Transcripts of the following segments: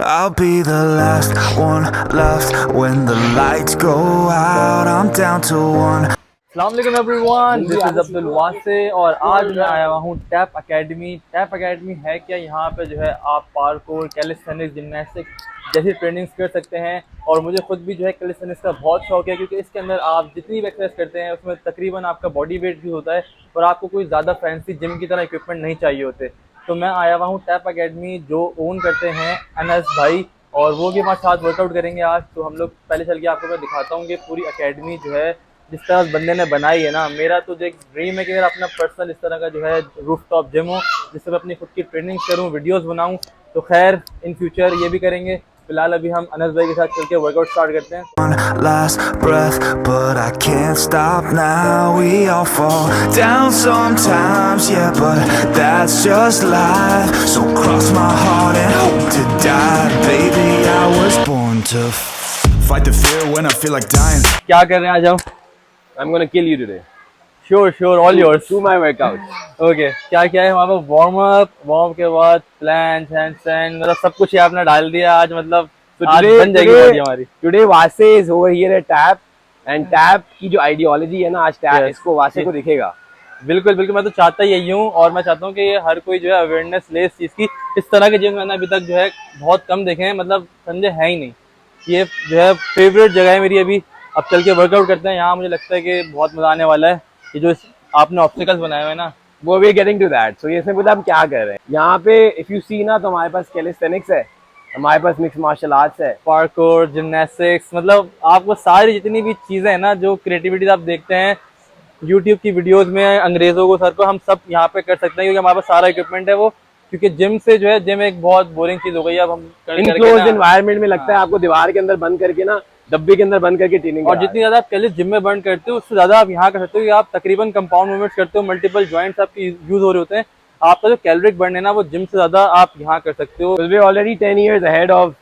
I'll be the last one left when the lights go out. I'm down to one. अस्सलाम वालेकुम everyone, this is Abdul वासे और आज मैं आया हुआ हूँ टैप एकेडमी। टैप एकेडमी है क्या? यहाँ पे जो है आप पार्कोर, कैलिस्थेनिक्स, जिम्नास्टिक्स जैसी ट्रेनिंग्स कर सकते हैं। और मुझे खुद भी जो है कैलिस्थेनिक्स का बहुत शौक है, क्योंकि इसके अंदर आप जितनी भी एक्सरसाइज करते हैं उसमें तकरीबन आपका बॉडी वेट भी होता है और आपको कोई ज़्यादा फैंसी जिम की तरह इक्विपमेंट नहीं चाहिए होते। तो मैं आया हुआ हूँ टैप एकेडमी, जो ओन करते हैं अनस भाई, और वो भी हमारे साथ वर्कआउट करेंगे आज। तो हम लोग पहले चल के आपको मैं दिखाता हूँ कि पूरी एकेडमी जो है जिस तरह उस बंदे ने बनाई है ना। मेरा तो जो एक ड्रीम है कि मेरा अपना पर्सनल इस तरह का जो है रूफ टॉप जिम हो, जिससे मैं अपनी खुद की ट्रेनिंग करूँ, वीडियोस बनाऊँ। तो खैर इन फ्यूचर ये भी करेंगे। फिलहाल अभी हम अनस भाई के साथ चल के वर्कआउट स्टार्ट करते हैं। One last breath, but I can't stop now. We all fall down sometimes, yeah, but that's just life. So cross my heart and hope to die. Baby, I was born to fight the fear when I feel like dying. क्या कर रहे हैं? आ जाओ। I'm gonna kill you today. Sure sure, all yours. Do my workout. Okay, क्या क्या है हमारे पास? Warm up, warm के बाद प्लांट, हैंडस्टैंड, मतलब सब कुछ ही आपने डाल दिया आज। मतलब So आज बन जाएगी बॉडी हमारी। today Vase is over here at TAP and TAP की जो आइडियोलॉजी है ना, आज TAP Yes. इसको वासे को दिखेगा। बिल्कुल बिल्कुल, मैं तो चाहता यही हूँ और मैं चाहता हूँ कि ये हर कोई जो है अवेयरनेस ले इस चीज़ की। इस तरह के जिम मैंने अभी तक जो है बहुत कम देखे हैं, मतलब समझे है ही नहीं। ये जो है फेवरेट जगह है मेरी अभी। अब चल के वर्कआउट करते हैं यहाँ। मुझे लगता है कि बहुत मजा आने वाला है। ये जो आपने ऑब्स्टिकल्स बनाए हुए हैं ना, वो वी गेटिंग टू दैट। सो ये इसमें पता हम क्या कर रहे हैं यहाँ पे। इफ यू सी ना, तो हमारे पास कैलिस्थेनिक्स है, हमारे पास मिक्स मार्शल आर्ट्स है, पार्कोर, जिम्नास्टिक्स, मतलब आपको सारी जितनी भी चीज़ें हैं ना, जो क्रिएटिविटीज आप देखते हैं यूट्यूब की वीडियोस में, अंग्रेजों को सर को, हम सब यहाँ पे कर सकते हैं, क्योंकि हमारे पास सारा इक्विपमेंट है वो। क्योंकि जिम से जो है, जिम एक बहुत बोरिंग चीज हो गई है अब हम कर करके इनक्लोज ना। एनवायरनमेंट में लगता है आपको दीवार के अंदर बंद करके ना, डब्बे के अंदर बंद करके ट्रेनिंग। और जितनी ज्यादा आप पहले जिम में बर्न करते हो, उससे ज्यादा आप यहाँ कर सकते हो कि आप तकरीबन कंपाउंड मूवमेंट्स करते हो, मल्टीपल जॉइंट्स आपके यूज हो रहे होते हैं। आपका जो कैलोरिक बर्न है ना, वो जिम से ज्यादा आप यहाँ कर सकते हो। We already 10 years ahead of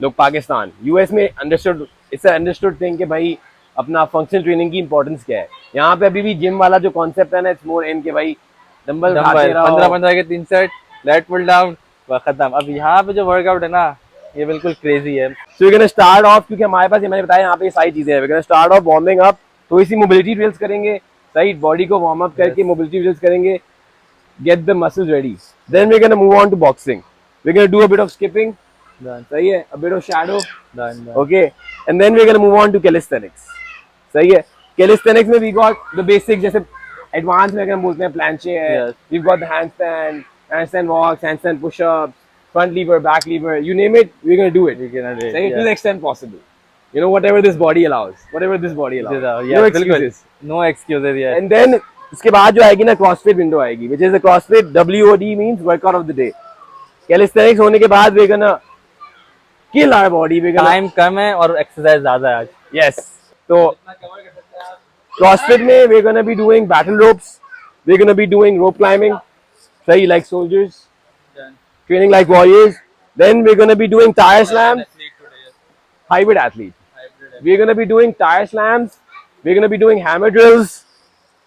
लोग पाकिस्तान। यूएस में अंडरस्टूड, इट्स अंडरस्टूड थिंग कि भाई अपना फंक्शनल ट्रेनिंग की इंपॉर्टेंस क्या है। यहाँ पे अभी भी जिम वाला जो कॉन्सेप्ट है ना, इट्स मोर इन के भाई डंबल उठाते रहो, 15-15 के 3 सेट, लेट पुल डाउन, खत्म। अब यहाँ पे जो वर्कआउट है ना, ये बिल्कुल क्रेजी है। So we gonna start off, क्योंकि हमारे पास ये मैंने बताया यहाँ पे ये सारी चीजें हैं। We gonna start off warming up, तो इसी मोबिलिटी ड्रिल्स करेंगे, सही बॉडी को वार्म अप करके मोबिलिटी ड्रिल्स करेंगे, get the muscles ready. Then we gonna move on to boxing. We gonna do a bit of skipping, सही है, a bit of shadow, okay, and then we gonna move on to calisthenics, सही है। Calisthenics में we got the basic, जैसे advance में अगर बोलते हैं प्लांचे है, we got the handstand, handstand walks, handstand push-ups, front lever, back lever, you name it, we're going to do it. To the extent possible. You know, whatever this body allows. No excuses. No excuses, yes. And then, उसके बाद जो आएगी ना, CrossFit window आएगी, which is the CrossFit, WOD means workout of the day. Calisthenics होने के बाद we're gonna kill our body. Time कम है और एक्सरसाइज ज्यादा है आज। Yes. तो CrossFit में we're gonna be doing battle ropes. We're gonna be doing rope climbing. Same like soldiers, training like warriors. Then we're going to be doing tire slams. Hybrid athlete. We're going to be doing tire slams. We're going to be doing hammer drills.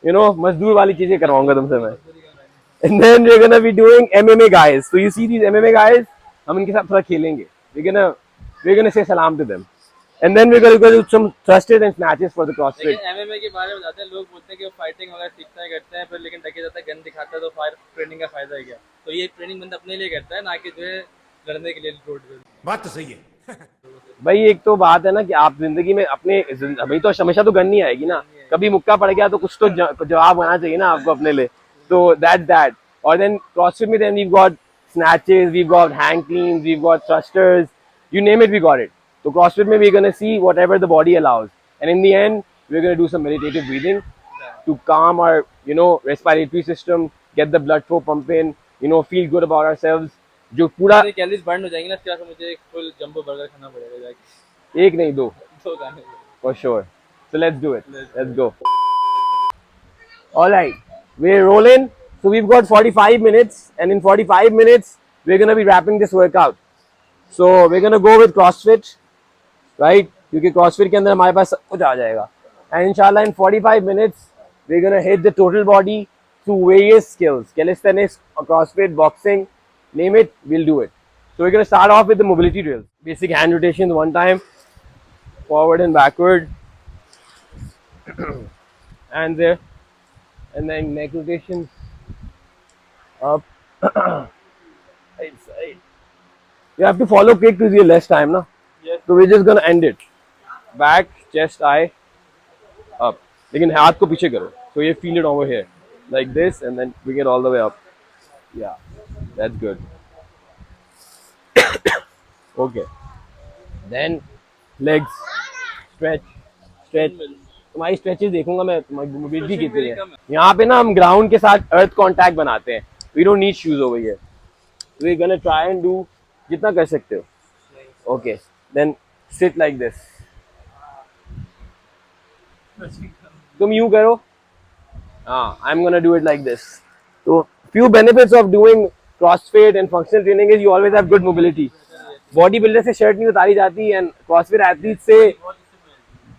You know, मजदूर वाली चीजें करवाऊंगा तुमसे मैं. And then we're going to be doing MMA guys. So you see these MMA guys, हम इनके साथ थोड़ा खेलेंगे. We're going to say salam to them. And then we're going to do some thrusters and snatches for the CrossFit. लेकिन MMA के बारे में बताते हैं, लोग बोलते हैं कि फाइटिंग वगैरह सीखता है, करते हैं, फिर लेकिन डके जाता है, गन दिखाता है, तो फायर ट्रेनिंग का फायदा है क्या? तो ये ट्रेनिंग बंदा अपने लिए करता है, ना कि जो है लड़ने के लिए रोड पे। बात तो सही है। भाई एक तो बात है ना कि आप जिंदगी में अपने भाई तो हमेशा तो गन नहीं आएगी ना, कभी मुक्का पड़ गया तो कुछ तो जवाब आना चाहिए ना आपको अपने लिए। तो दैट और देन CrossFit में then we got snatches, we got hang cleans, we got thrusters, you name it we got it. तो CrossFit में we're gonna see whatever the body allows, and in the end we're gonna do some meditative breathing to calm our, you know, respiratory system, get the blood flow pumping, you know, feel good about ourselves. जो पूरा calories burn हो जाएंगी ना, इसके बाद मुझे एक full jumbo burger खाना पड़ेगा जाके। एक नहीं दो दो खाने for sure. So let's do it. Let's go. All right, we're rolling. So we've got 45 minutes, and in 45 minutes we're gonna be wrapping this workout. So we're gonna go with CrossFit. Right, क्योंकि CrossFit के अंदर हमारे पास सब कुछ आ जाएगा। And इंशाल्लाह in 45 minutes we are gonna hit the total body through various skills, calisthenics, CrossFit, boxing, name it, will do it. So we're going to start off with the mobility drills. Basic hand rotations one time, forward and backward, and there, and then neck rotations up, right side. You have to follow quick because you have less time, no? Yes. So we're just going to end it. Back, chest, eye, up. लेकिन हाथ को पीछे करो. So you feel it over here, like this, and then bring it all the way up. Yeah, that's good. Okay. Then legs, stretch, stretch. तुम्हारी stretches देखूंगा मैं, तुम्हारी mobility कितनी है. यहाँ पे ना हम ग्राउंड के साथ अर्थ कांटेक्ट बनाते हैं. We don't need shoes over here. We're gonna try and do जितना कर सकते हो. Okay. Then sit like this. तुम यूं करो. I'm gonna do it like this. So few benefits of doing CrossFit and functional training is you always have good mobility. Body builder से shirt नहीं उतारी जाती एंड क्रॉसफिट एथलीट से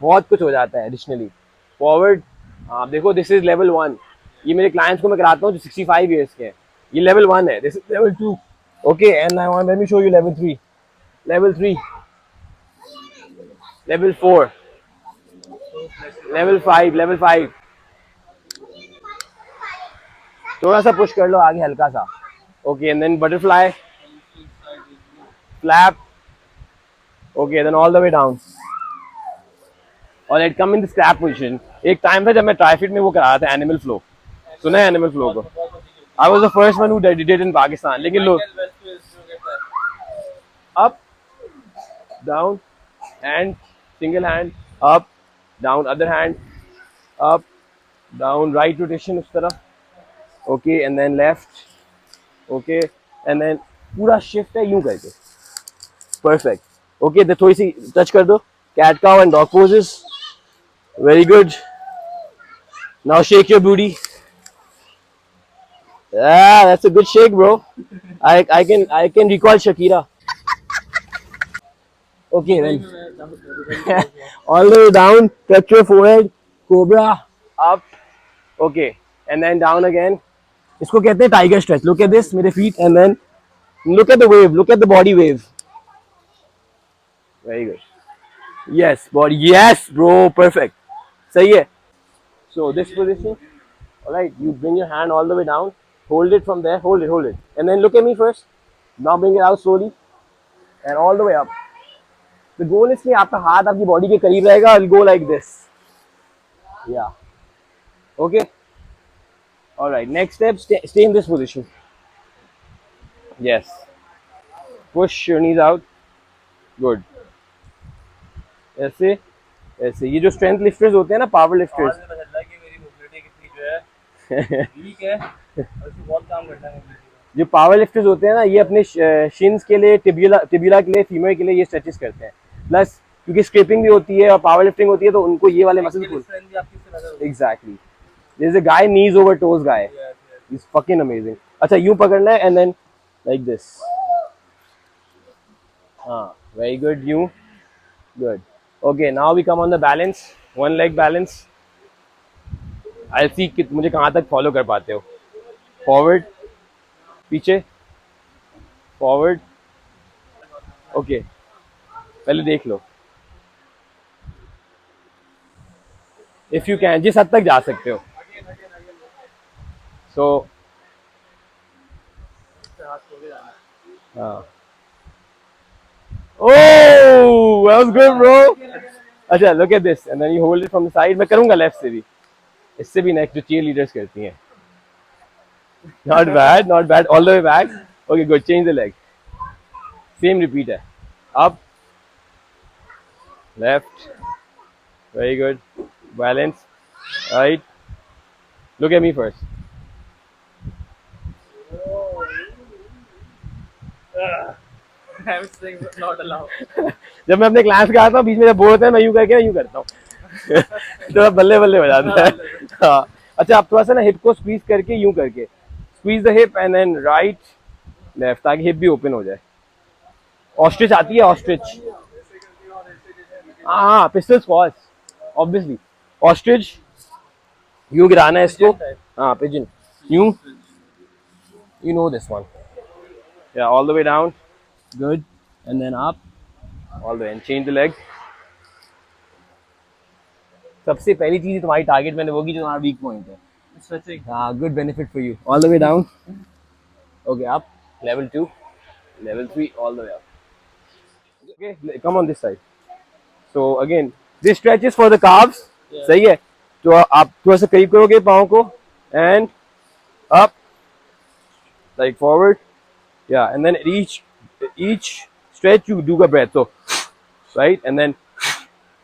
बहुत कुछ हो जाता है एडिशनली. फॉरवर्ड आप देखो, दिस इज लेवल 1. ये मेरे क्लाइंट्स को मैं कराता हूँ जो 65 इयर्स के हैं. ये लेवल 1 है. This is level 2. Okay, and I want let me show you level 3. Level 3, level 4, level 5, level 5. थोड़ा सा पुश कर लो आगे, हल्का सा. Okay, and then butterfly, flap. Okay, then all the way down. Alright, come in the scrap position. एक time था जब मैं ट्राइफिट में वो करा रहा था एनिमल फ्लो. सुना है एनिमल फ्लो को? I was the first one who did it in Pakistan. लेकिन लोग up, down, hand, single hand, up, down, other hand, up, down, right rotation उस तरफ. Okay, and then left. Okay, and then पूरा shift है यूं करके. Perfect. Okay, तो थोड़ी सी टच कर दो. Cat cow and dog poses. Very good. Now shake your booty. Yeah, that's a good shake, bro. I can recall Shakira. Okay, then all the way down. Touch your forehead. Cobra up. Okay, and then down again. इसको कहते हैं tiger stretch. Look at this, मेरे feet, and then look at the wave. Look at the body wave. Very good. Yes, body. Yes, bro. Perfect. सही है. So this position. All right. You bring your hand all the way down. Hold it from there. Hold it. Hold it. And then look at me first. Now bring it out slowly. And all the way up. The goal is कि आपका हाथ आपकी body के करीब रहेगा. I'll go like this. Yeah. Okay. All right. Next step. Stay in this position. Yes. Push your knees out. Good. ऐसे ऐसे. ये जो स्ट्रेंथ लिफ्टर्स होते हैं ना, पावर लिफ्टर्स, मेरी मोबिलिटी कितनी जो है वीक है और इसमें बहुत काम करना है. जो पावर लिफ्टर्स होते हैं ना, ये अपने शिन्स के लिए, टिब्यूला के लिए, फीमर के लिए ये स्ट्रेचेस करते हैं. प्लस क्योंकि स्क्रिपिंग भी होती है और पावर लिफ्टिंग होती है, तो उनको ये वाले muscles. Exactly. There is a guy knees over toes guy. He is fucking amazing. अच्छा, यूं पकड़ना है एंड देन लाइक दिस. हाँ, वेरी गुड. यूं. Good. Okay, now we come on the balance. One leg balance. I'll see कि मुझे कहाँ तक follow कर पाते हो. Forward, पीछे, forward. Okay, पहले देख लो. If you can, जिस हद तक जा सकते हो. So, हाँ. Oh, that was good, bro. अच्छा, look at this, and then you hold it from the side. मैं करूँगा left से भी. इससे भी next जो cheer leaders करती हैं. Not bad, not bad. All the way back. Okay, good. Change the leg. Same repeat है. Up, left. Very good. Balance. Right. Look at me first. Not allowed. जब मैं अपने क्लास का आता हूँ, बीच में जब बोर होता है, मैं यूं करके यूं करता हूँ. तो बल्ले बल्ले हो जाता है. हाँ. अच्छा, आप थोड़ा सा ना हिप को स्क्वीज करके यूं करके, squeeze the hip and then right left, ताकि हिप भी ओपन हो जाए. ऑस्ट्रिच आती है, ऑस्ट्रिच. हाँ, पिस्टल स्क्वाश ऑब्वियसली. ऑस्ट्रिच यूं गिराना है इसको. हाँ, पिजन. यूं. You know this one. Yeah, all the way down. Good. And then up. All the way. And change the leg. सबसे पहली चीज तुम्हारी टारगेट मैंने वो की जो तुम्हारा वीक पॉइंट है. Stretching. हाँ, good benefit for you. All the way down. Okay, up. Level 2. Level 3. All the way up. Okay, come on this side. So again, this stretch is for the calves. Yeah. सही है. तो आप थोड़ा सा करीब करोगे पाँव को and up, like forward. Yeah, and then each stretch you do a breath. So right, and then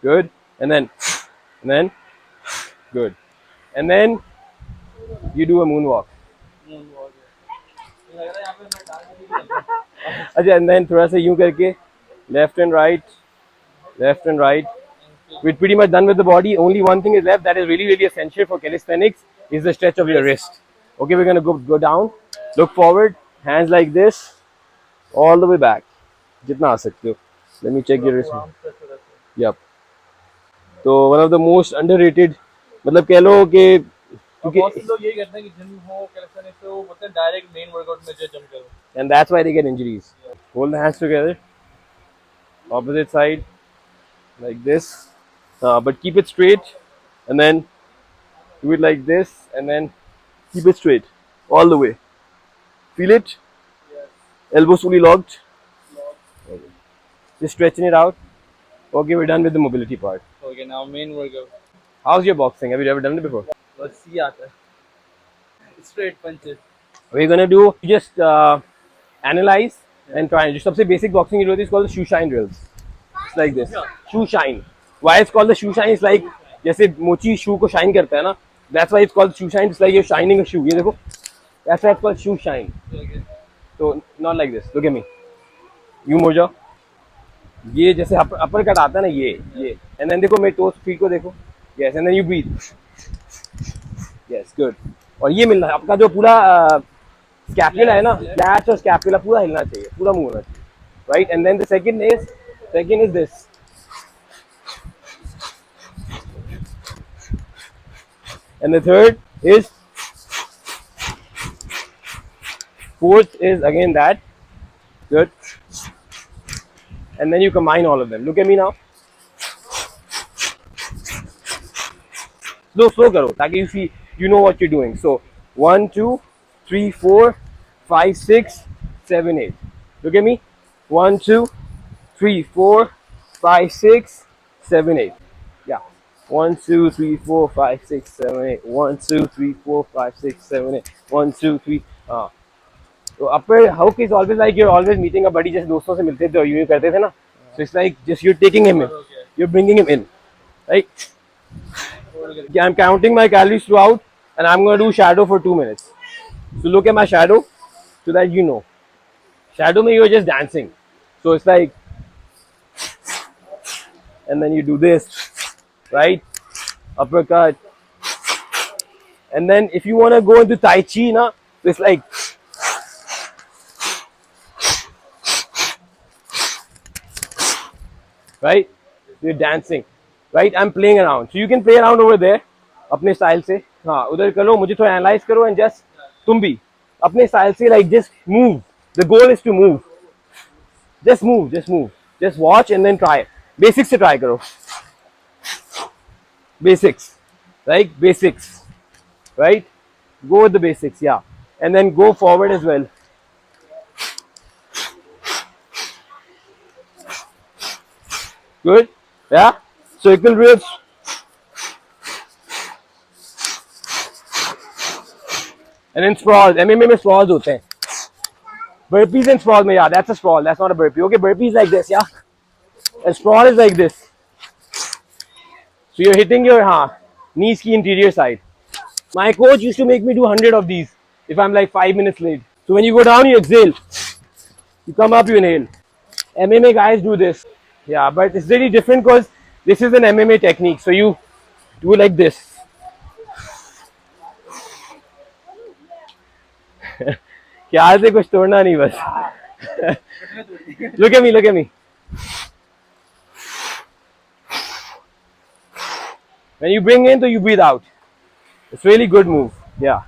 good, and then good, and then you do a moonwalk. अच्छा, and then थोड़ा सा यूं करके left and right. We're pretty much done with the body. Only one thing is left that is really essential for calisthenics is the stretch of your wrist. Okay, we're gonna go down, look forward, hands like this, all the way back. जितना आ सकते हो. Let me check your wrist. Yep. तो one of the most underrated, मतलब कह लो कि क्योंकि बहुत से लोग यही करते हैं कि जिम हो calisthenics हो, वो बोलते हैं डायरेक्ट मेन वर्कआउट में जंप करो. and that's why they get injuries. Hold the hands together, opposite side, like this, but keep it straight, and then do it like this, and then keep it straight all the way. Feel it? Yes. Elbows fully locked. Okay. Just stretching it out. Okay, we're done with the mobility part. Okay, now main workout. How's your boxing? Have you ever done it before? बस ये आता है. Straight punches. We're gonna do just analyze and try. जो सबसे basic boxing drill is called the shoe shine drills. It's like this. Shoe shine. Why it's called the shoe shine? It's like जैसे मोची shoe को shine करता है ना. That's why it's called shoe shine. It's like you're shining a shoe. ये देखो. That's why it's called shoe shine. Okay. So not like this. Look at me. यूं मुड़ जाओ. ये जैसे अपर कट आता है ना ये. And then देखो मेरे toes feet को देखो. Yes. And then you breathe. Yes. Good. और ये मिलना है आपका जो पूरा स्कैपुला है ना, लैट्स और स्कैपुला पूरा हिलना चाहिए, पूरा मूव होना चाहिए, right. And then the second is this. And the third is, fourth is again that. Good. And then you combine all of them. Look at me now. Slow करो ताकि you see you know what you're doing. So 1 2 3 4 5 6 7 8. Look at me. 1 2 3 4 5 6 7 8. Yeah. 1 2 3 4 5 6 7 8. 1 2 3 4 5 6 7 8. 1 2 3. So upper hook is always like you're always meeting a buddy. जैसे दोस्तों से मिलते थे और यूं करते थे ना. So it's like just you're taking him in. You're bringing him in. Right? I'm counting my calories throughout, and I'm going to do shadow for 2 minutes. So look at my shadow, so that you know. Shadow mein you're just dancing. So it's like, and then you do this, right? Uppercut. And then if you want to go into Tai Chi, na, so it's like, right? You're dancing. Right? I'm playing around. So you can play around over there अपने style से. हाँ, उधर करो, मुझे थोड़ा analyse करो, and just तुम भी अपने स्टाइल से like just move. The goal is to move. Just move. Just watch and then try. Basics से try करो. Basics. Right? Basics. Right? Go with the basics, yeah. And then go forward as well. Good? Yeah? Circle drills. And then sprawls. MMA में sprawls होते हैं. Burpees and sprawls में, yeah, that's a sprawl. That's not a burpee. Okay, burpees like this, yeah. And sprawl is like this. So you're hitting your knees की interior side. My coach used to make me do 100 of these if I'm like 5 minutes late. So when you go down, you exhale. You come up, you inhale. MMA guys do this. Yeah, but it's really different because this is an MMA technique. So you do it like this. ख्याल से कुछ तोड़ना नहीं बस. Look at me. When you bring in, so you breathe out. It's really good move. Yeah.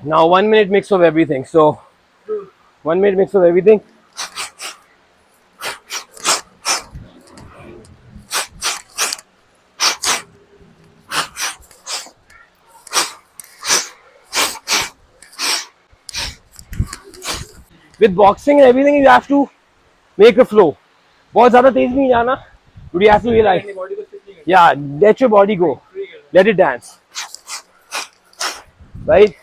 Now 1 minute mix of everything. So 1 minute mix of everything. With boxing and everything, you have to make a flow. बहुत ज़्यादा तेज नहीं जाना. But you have to realize, yeah, let your body go. Let it dance. Right?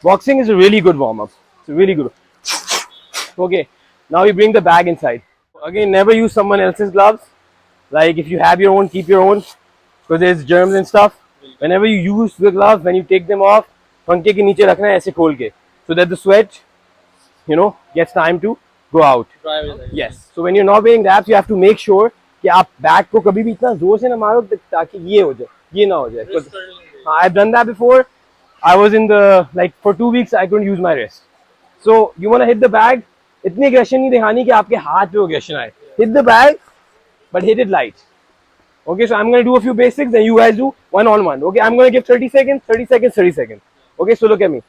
Boxing is a really good warm-up. It's really good. Okay, now we bring the bag inside. Again, never use someone else's gloves. Like if you have your own, keep your own, because there's germs and stuff. Whenever you use the gloves, when you take them off, पंखे के नीचे रखना है ऐसे खोल के, so that the sweat, you know, gets time to go out. Yes. So when you're not wearing the abs, you have to make sure कि आप बैक को कभी भी इतना जोर से ना मारो ताकि ये हो जाए, ये ना हो जाए. I've done that before. I was in the, like for 2 weeks I couldn't use my wrist. So you want to hit the bag. इतनी aggression नहीं दिखानी कि आपके हाथ पे aggression आए. Hit the bag, but hit it light. Okay, so I'm going to do a few basics, then you guys do one on one. Okay, I'm going to give 30 seconds, 30 seconds, 30 seconds. Okay, so look at me.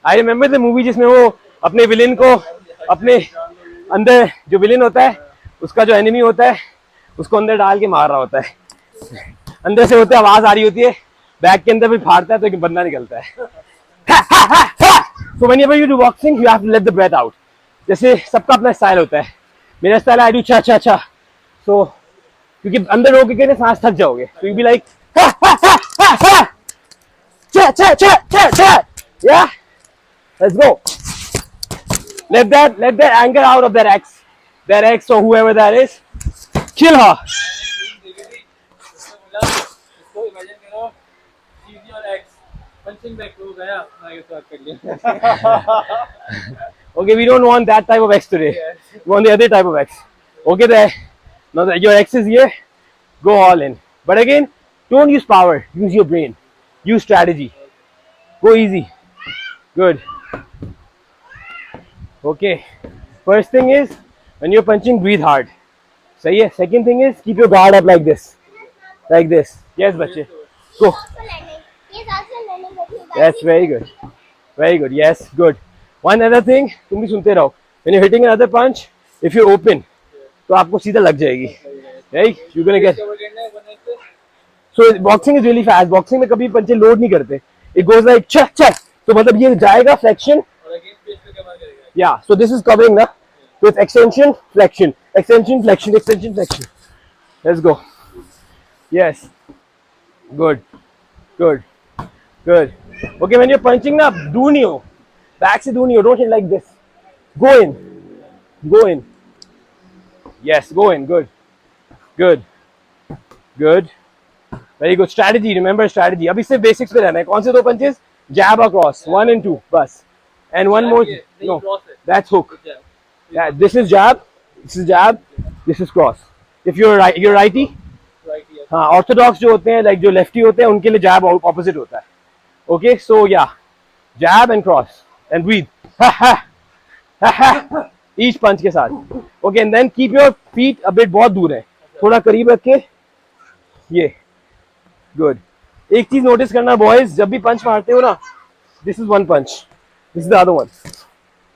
I remember the movie जिसमें वो अपने villain को अपने अंदर जो villain होता है उसका जो एनिमी होता है उसको अंदर डाल के मार रहा होता है. अंदर से होते आवाज आ रही होती है, बैग के अंदर भी फाड़ता है तो एक बंदा निकलता है. So whenever you do boxing, you have to let the breath out. जैसे सबका अपना स्टाइल होता है. मेरा style I do cha cha cha. So क्योंकि अंदर रोक के सांस थक जाओगे. So you be like cha cha cha cha cha. Yeah. Let's go. Let that anger out of that ex or whoever that is. Kill her. Okay, we don't want that type of ex today. We want the other type of ex. Okay, there. Now that your ex is here, go all in. But again, don't use power. Use your brain. Use strategy. Go easy. Good. Okay. First thing is, when you're punching, breathe hard. So yeah. Second thing is, keep your guard up like this. Like this. Yes, bache. Go. That's very good. Very good. Yes, good. One other thing, तुम भी सुनते रहो. When you're hitting another punch, if you're open, तो आपको सीधा लग जाएगी. Right? You're gonna get. So boxing is really fast. Boxing में कभी पंचे लोड नहीं करते. It goes like cha cha. तो मतलब ये जाएगा flexion. Yeah. So this is covering ना. So it's extension, flexion, extension, flexion, extension, flexion. Let's go. Yes. Good. Good. Good. Okay, when you're punching ना, do नहीं हो. Back से do नहीं हो. Don't hit like this. Go in. Go in. Yes, go in. Good. Good. Good. Very good. Strategy. Remember strategy. अभी सिर्फ basics पे रहना है. कौन से दो punches? Jab or cross. 1 and 2. बस. And one more. No. That's hook. Yeah. This is jab. This is jab. This is cross. If you're right, you're righty. हाँ. Orthodox जो होते हैं, like जो lefty होते हैं, उनके लिए jab opposite होता है. Okay. So yeah. Jab and cross. And breathe. Ha ha. Ha ha. Each punch के साथ. Okay. And then keep your feet a bit बहुत दूर है. थोड़ा करीब रख के. ये. Good. एक चीज नोटिस करना boys, जब भी पंच मारते हो ना, this is one punch, this is the other one.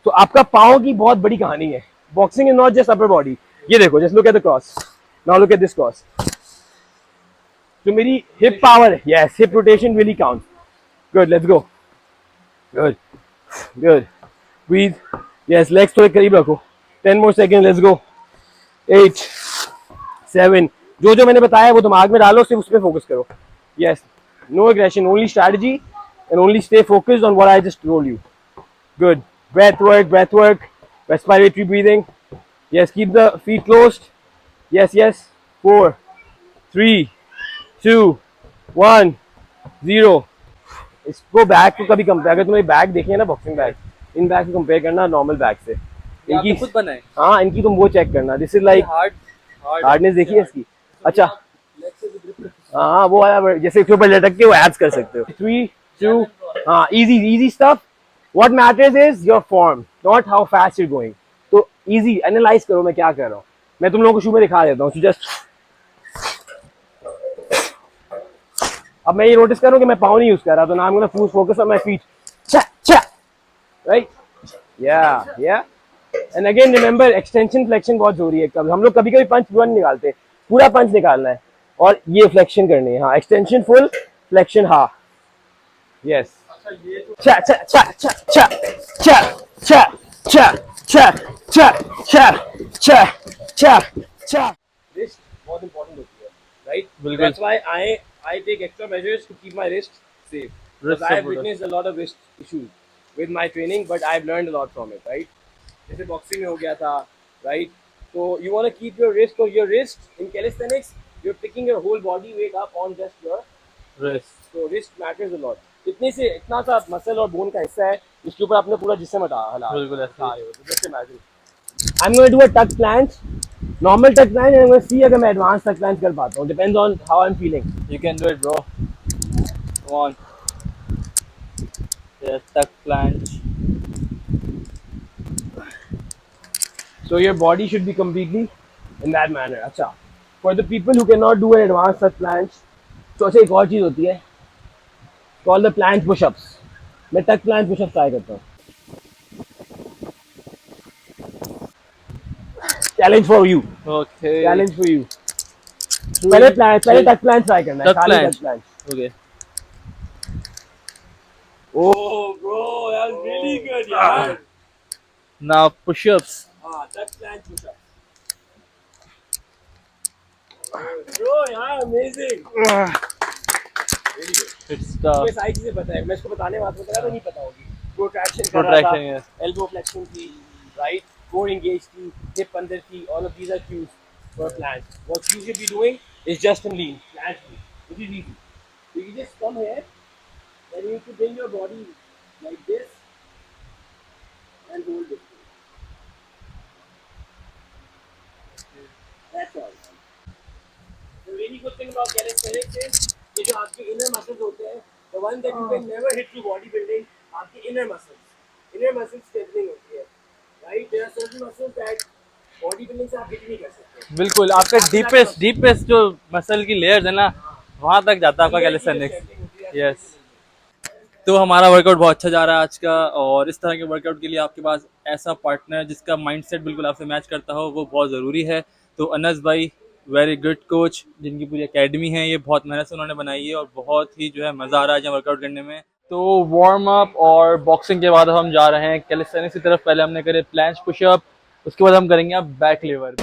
तो आपका पाँव की बहुत बड़ी कहानी है. Boxing is not just upper body. ये देखो, just look at the cross. Now look at this cross. तो मेरी hip power है. Yes, hip rotation really counts. Good, let's go. Good, good. Breathe. Yes, legs थोड़े करीब रखो. 10 more seconds. Let's go. 8, 7. जो जो मैंने बताया वो दिमाग में डालो, सिर्फ उस पे फोकस करो. Yes, no aggression, only strategy, and only stay focused on what I just told you. Good. Breath work, respiratory breathing. Yes, keep the feet closed. Yes, yes. 4, 3, 2, 1, 0. इसको बैग को कभी कंपेयर, अगर तुम्हें बैग देखे ना boxing bag, इन bag को compare करना normal bag से। इनकी खुद बनाए। हाँ, इनकी तुम वो चेक करना, दिस इज लाइक हार्डनेस देखी है इसकी। अच्छा हाँ, वो वाला जैसे इसके ऊपर लटक के वो एब्स कर सकते हो। 3, 2, हाँ, easy stuff. What matters is your form, not how fast you going. तो इजी एनालाइज करो मैं क्या कर रहा हूँ। मैं तुम लोगों को शुरू में दिखा देता हूँ। जस्ट अब मैं ये नोटिस करूँ कि मैं पाँव नहीं यूज कर रहा, तो नाम focus on my feet, right, या and again remember extension flexion बहुत जरूरी है। कब हम लोग कभी कभी पंच वन निकालते, पूरा पंच निकालना है और ये फ्लेक्शन करनी है। हाँ, extension full, flexion half. Yes, चा चा चा चा चा चा चा चा चा चा चा चा चा चा। रिस्ट बहुत इंपॉर्टेंट होती है, राइट? बिल्कुल। That's why I take extra measures to keep my wrist safe. Because I have witnessed a lot of wrist issues with my training, but I've learned a lot from it, right? जैसे boxing में हो गया था, right? So you want to keep your wrist, or your wrist in calisthenics, you're picking your whole body weight up on just your wrist. So wrist matters a lot. इतना सा muscle और bone का हिस्सा है जिसके ऊपर आपने पूरा जिस्म हला। बिल्कुल ऐसा ही। Just imagine. I'm going to do a tuck planche, normal tuck planche, and I'm going to see अगर मैं advanced tuck planche कर पाता हूँ. Depends on how I'm feeling. You can do it, bro. Come on. Yes, tuck planche. So your body should be completely in that manner. अच्छा. For the people who cannot do an advanced tuck planche, तो अच्छा एक और चीज़ होती है, called the planche push-ups. मैं tuck planche push-ups try करता हूँ. Challenge for you. Okay. Challenge for you. पहले tuck planche ट्राई करना है. Tuck खाली planche. tuck planche. Okay. Oh, bro, that was really good, yaar. Now push-ups. Tuck planche push-ups. Bro, yaar, amazing. Really good. It's tough. मुझे सारी चीजें पता है, मैं इसको बताने वाला था तो नहीं पता होगी। Protraction Protraction, yes. elbow flexion थी, right? Core engage थी, hip अंदर थी, all of these are cues for planche. What you should be doing is just and lean, planche lean, which is easy. So you just come here, and you need to bring your body like this and hold it. That's all. The really good thing about calisthenics is कि जो आपके inner muscles होते हैं, the one that you can never hit through bodybuilding, आपके inner muscles strengthening होती है, right? There are certain muscles that bodybuilding से आप hit नहीं कर सकते। बिल्कुल, आपका डीपेस्ट जो मसल की लेयर्स है ना, वहाँ तक जाता है आपका कैलिस्थेनिक्स। यस। तो हमारा वर्कआउट बहुत अच्छा जा रहा है आज का, और इस तरह के वर्कआउट के लिए आपके पास ऐसा पार्टनर जिसका माइंडसेट बिल्कुल आपसे मैच करता हो, वो बहुत ज़रूरी है। तो अनस भाई वेरी गुड कोच, जिनकी पूरी एकेडमी है, ये बहुत मेहनत से उन्होंने बनाई है और बहुत ही जो है मज़ा आ रहा है यहाँ वर्कआउट करने में। तो वार्म अप और बॉक्सिंग के बाद हम जा रहे हैं कैलिस्थेनिक्स की तरफ। पहले हमने करे प्लांच पुशअप, उसके बाद हम करेंगे अब बैक लेवर।